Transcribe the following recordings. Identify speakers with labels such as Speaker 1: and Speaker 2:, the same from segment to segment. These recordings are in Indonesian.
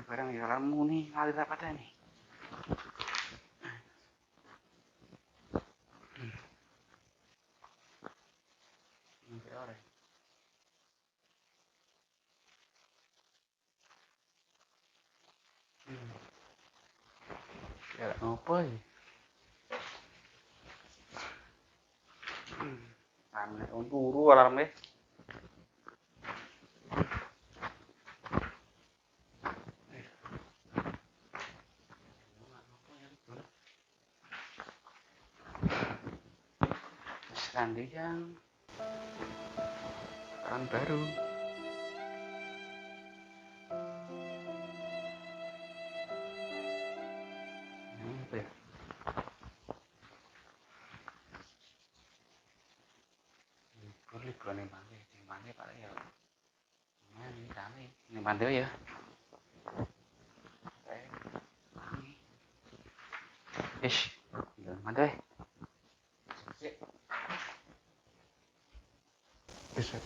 Speaker 1: Barang ya kamu nih ngalir apa dah nih? Ya apa ya? Alarmnya turu alarmnya. Sandi yang tahun baru. Apa ya? Libur nih Bang. Pak ya. Ini kami. Ini Bang ya. Ish, Bang deh. Bisa.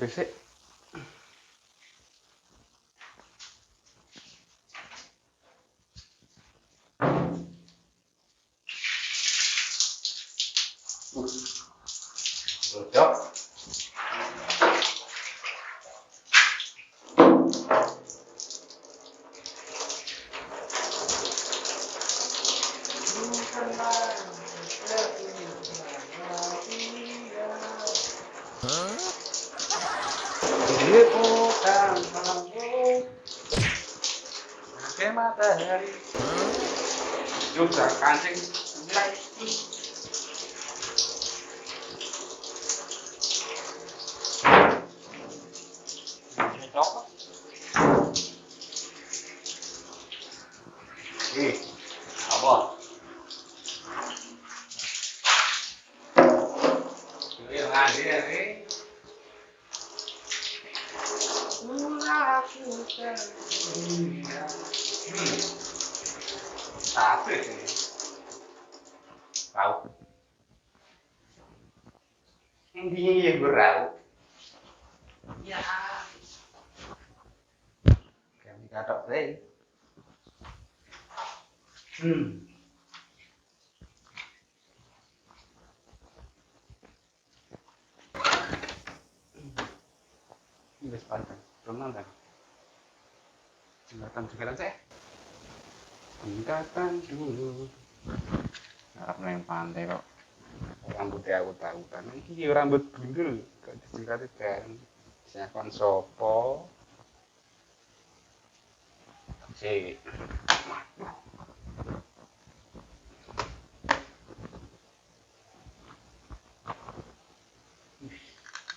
Speaker 1: Cocok. Ini bukan malam pakai matahari. Juga kancing nilai. Apa? Ini ngadir nih. Tapi tahu. Intinya ya berau. Ya. Kami katok deh. Ini sepanjang. Belum nonton. Jembatan sekarang saya. Tingkatan dulu. Harap neng pantai kok. Rambutnya aku tahu kan. Ini rambut gundul. Kok disingkatnya kan. Saya kon sopo. Si.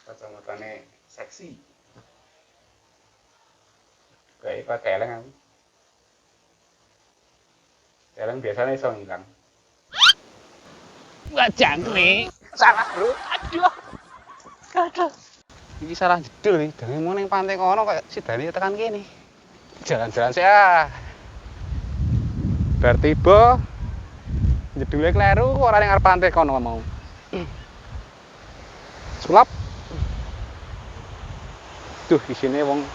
Speaker 1: Kacamatanya seksi. Kayak pakai keleng aku. Keleng biasanya iso ngilang. Wah jangkrik. Salah bro. Aduh. Ini salah jedul nih. Dari mau neng pantai kono kayak si Dani tekan gini. Jalan-jalan sih ah. Bar tiba. Jedulnya kleru orang yang ngarep pantai kono mau. Sulap. Duh isine wong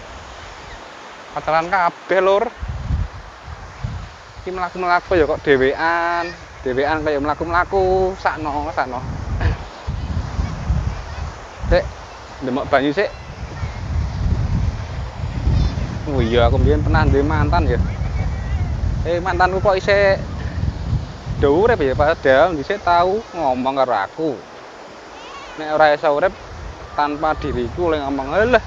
Speaker 1: pacaran kabeh lur. Iki mlaku-mlaku ya kok dhewean kaya mlaku-mlaku sakno. Sik, ndemek banyu sik. Oh iya aku mbiyen pernah duwe mantan ya. Mantanku kok isih urip ya padahal dhisik tahu ngomong karo aku. Nek ora iso urip tanpa diriku oleh ngomong, "Alah."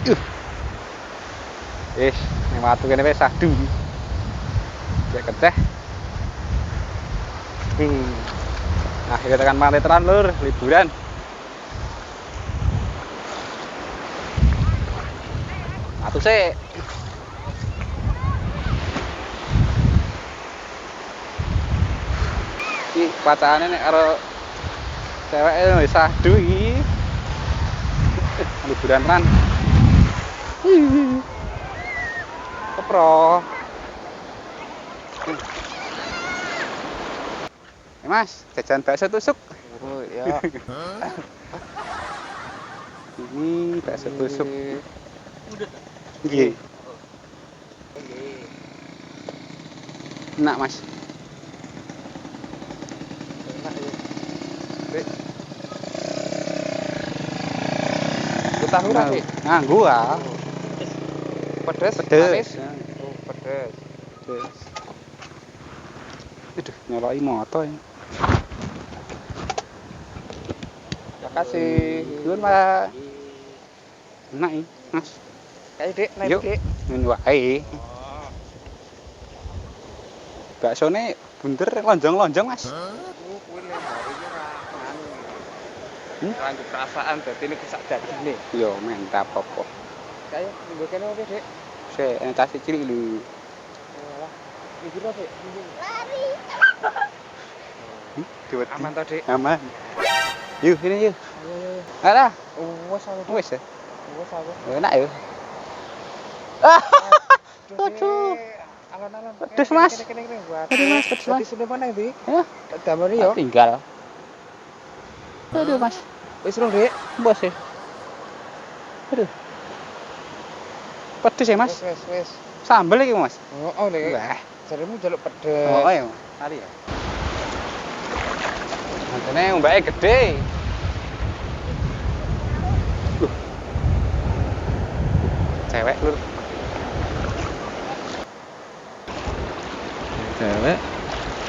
Speaker 1: Ning watu kene wis sadu. Cek keteh. Nah, kita tekan Pantai Teran, Lur, liburan. Atuh sik. Iki pacane nek karo cewek wis sadu iki. Liburan tenan. Kepro. Mas, jajan bakso tusuk.
Speaker 2: Oh ya.
Speaker 1: Ini bakso tusuk. Nggih. Enak, Mas.
Speaker 2: Enak ya. Ku tahu ra, Dik?
Speaker 1: Nah, gua.
Speaker 2: Pedes,
Speaker 1: Pedes.
Speaker 2: manis. Oh, pedes.
Speaker 1: Pedes. Aduh, nyoloki moto ya.
Speaker 2: Makasih.
Speaker 1: Nuwun, Pak. Enak iki, Mas.
Speaker 2: Kayak Dik, naik
Speaker 1: Yuk.
Speaker 2: Dik.
Speaker 1: Ngono wae. Baksone bunder lonjong-lonjong, Mas.
Speaker 2: Kuwi lembar iki ora anu.
Speaker 1: Hmm?
Speaker 2: Lanjut perasaan dadi nek sak dadine.
Speaker 1: Yo, mantap apa.
Speaker 2: Kayak minggu kene oke, Dik.
Speaker 1: Sik, tas cilik lho.
Speaker 2: Alah. Iki lho, Dik.
Speaker 1: Diwedi.
Speaker 2: Aman to, Dik?
Speaker 1: Aman. Yuk, sini yuk.
Speaker 2: Ayo, ayo.
Speaker 1: Alah,
Speaker 2: Wes aku.
Speaker 1: wis ya.
Speaker 2: Wes aku.
Speaker 1: Enak ya. Aduh.
Speaker 2: Alon-alon.
Speaker 1: Pedes, Mas.
Speaker 2: Kene buat.
Speaker 1: Aduh, Mas, pedes, Mas.
Speaker 2: Dadi sune mana ndi?
Speaker 1: Ya,
Speaker 2: Damari yo.
Speaker 1: tinggal. Aduh, Mas.
Speaker 2: Wis rong, Dik.
Speaker 1: Bos ya. Aduh. Pedes ya, Mas.
Speaker 2: Wes.
Speaker 1: Sambel iki, Mas.
Speaker 2: Oh, Dik.
Speaker 1: Wah.
Speaker 2: Jaremu njaluk pedes.
Speaker 1: Oh, ya. Mari ya. Mantene ombake gede. Cewek, Lur.
Speaker 3: Cewek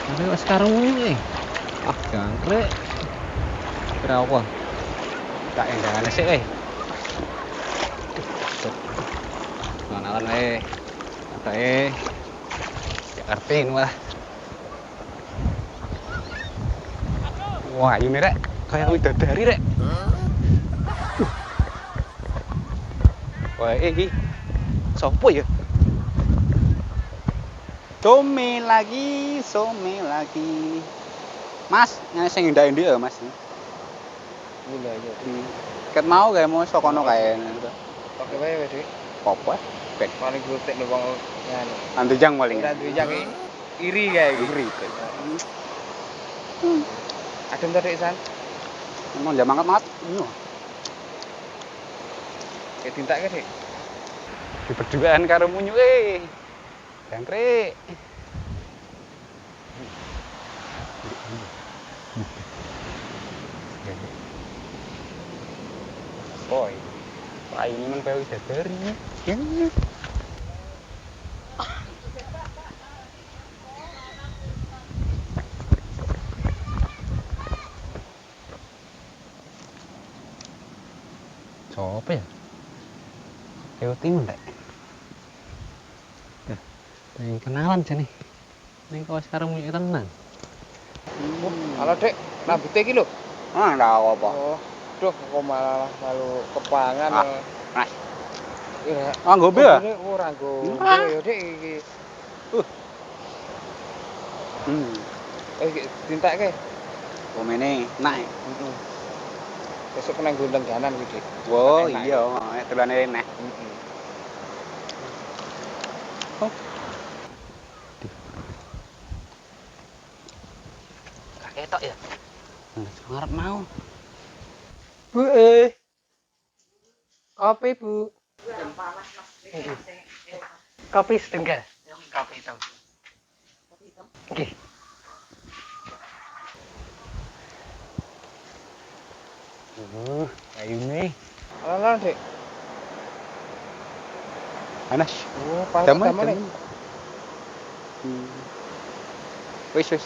Speaker 3: tapi kok sekarang ini jangkrik kira apa
Speaker 1: Tak endangan sik eh.
Speaker 3: kenalan kayak
Speaker 1: Artin wah. Wah, ini rek kayak widadari rek. Wah, iki sopo ya? Some lagi. Mas, yang sing indah-indah ya, Mas.
Speaker 2: Iya.
Speaker 1: Ket mau kayak mau sokono kae.
Speaker 2: Pakai wae, Dik.
Speaker 1: Apa? Ben
Speaker 2: Paling glutek lho wong nganu.
Speaker 1: antujang paling.
Speaker 2: Ora duwe jak iri kae iki.
Speaker 1: Iri.
Speaker 2: Adem to, Dik, San.
Speaker 1: Mau jam mangkat. Iya.
Speaker 2: Kayak dintake, Dik.
Speaker 1: Diperduaan karo munyu jangkrik. Boy. Wah, ini men kayak widadari.
Speaker 3: siapa ya Jawa Timur dek pengen kenalan sini ini kau sekarang punya tenan
Speaker 2: Halo, Dik. Rambutnya iki lho.
Speaker 1: Ah, ndak apa.
Speaker 2: Oh, duh kok malah malu kepangan.
Speaker 1: Mas.
Speaker 2: Iya.
Speaker 1: Ah, ngombe ya?
Speaker 2: Ora ngombe
Speaker 1: Ah.
Speaker 2: ya, Dik iki. Iki dintake.
Speaker 1: Komene nak.
Speaker 2: Heeh. Besok kena gondang ganan iki, Dik.
Speaker 1: Oh,
Speaker 2: Enak.
Speaker 1: iya, tulane enak.
Speaker 2: Heeh.
Speaker 3: ketok ya ngarep mau
Speaker 2: Bu, kopi, Bu.
Speaker 3: kopi setengah kopi hitam oke ayo nih
Speaker 2: Halo, Dik.
Speaker 1: Panas.
Speaker 2: Oh, pas
Speaker 1: Damen.
Speaker 2: damane.
Speaker 1: Wis.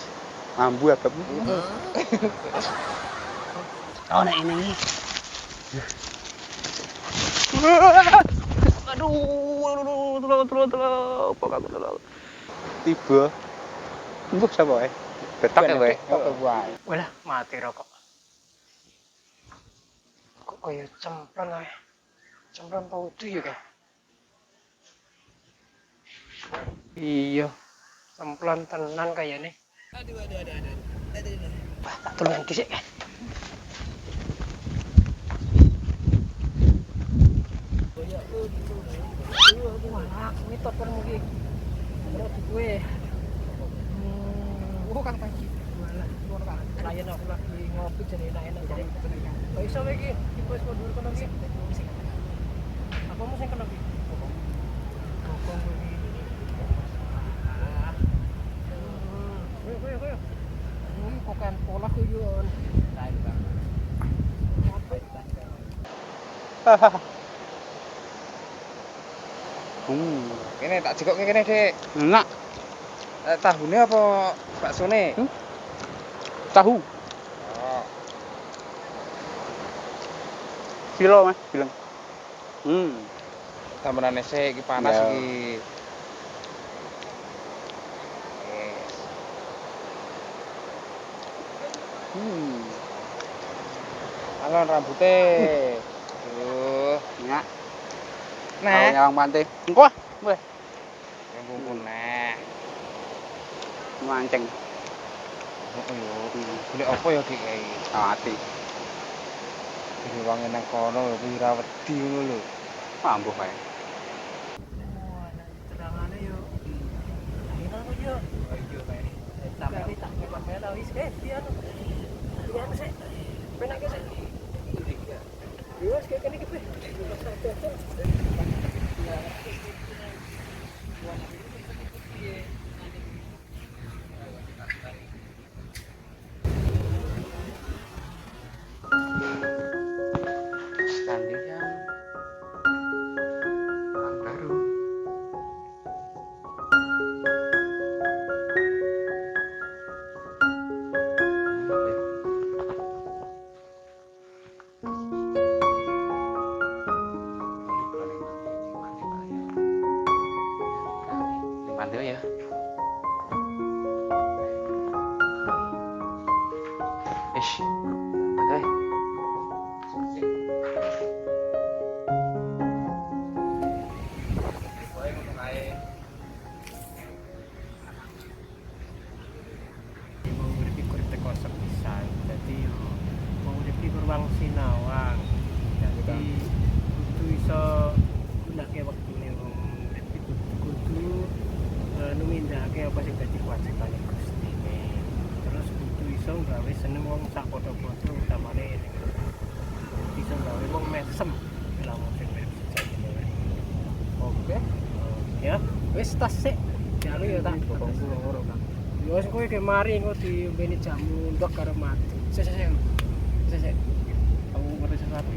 Speaker 1: Ambu apa?
Speaker 3: oh nah ini Aduh, tolong. Pok aku tolong. Tiba. Mbok sapa wae? Betok ya wae.
Speaker 2: Tok wae.
Speaker 4: Walah, mati rokok. Kok kaya cemplon ae. Cemplon paudu ya, Kak? Iya, cemplon tenan kayaknya. Aduh. Wah, tak tolong dhisik, Kak. Wah, ngitot kan mungkin. Berat gue. Oh, Kang Panji. Walah, luar kan. Layan aku lagi ngopi jadi enak-enak jadi. Kok iso lagi? Iki wis mundur kono iki. Apa mau sing kono iki? Bokong iki. Koyo. Ini kokan pola kuyon. Lain Bang.
Speaker 2: Kene tak jekok kene, Dik.
Speaker 3: Enak.
Speaker 2: Tahune apa baksone?
Speaker 3: Tahu.
Speaker 2: Oh,
Speaker 3: Kilo Mas, bilang.
Speaker 2: tambahan sik iki panas
Speaker 3: Ya.
Speaker 2: iki. Alon rambute. Aduh.
Speaker 3: Enak.
Speaker 2: Nah,
Speaker 3: Nyawang pantai. Engko ah, weh.
Speaker 2: yang kumpul nah.
Speaker 3: Mancing.
Speaker 2: Oh yo, golek apa ya Dik kae?
Speaker 3: Mati.
Speaker 2: Iki wangen nang kono lho, pira wedi ngono lho.
Speaker 3: Mambuh wae.
Speaker 4: Terangane yo. Ayo kok yo. Ayo kae. Tapi tak melo wis pian. Pian sik. Penak sik. Yo wis kene iki pe.
Speaker 1: Standing yang orang baru. Pantai ya. Ish. Oke.
Speaker 4: Mau urip teko sepisan. Dadi yo mau urip di ruang sinawang. Dadi kudu iso gunake wektune wong urip iku kudu numindakake apa sing dadi kewajibane Gustine. Terus kudu iso gawe seneng wong sak padha-padha utamane ning iso gawe wong mesem lamun sing sejatine. Oke. Ya, wis tas sik. Jalu ya tak bokongku loro kan. Ya wis kowe ge mari engko diombeni jamu ndok karo madu. Sik. Aku ngerti sesuatu.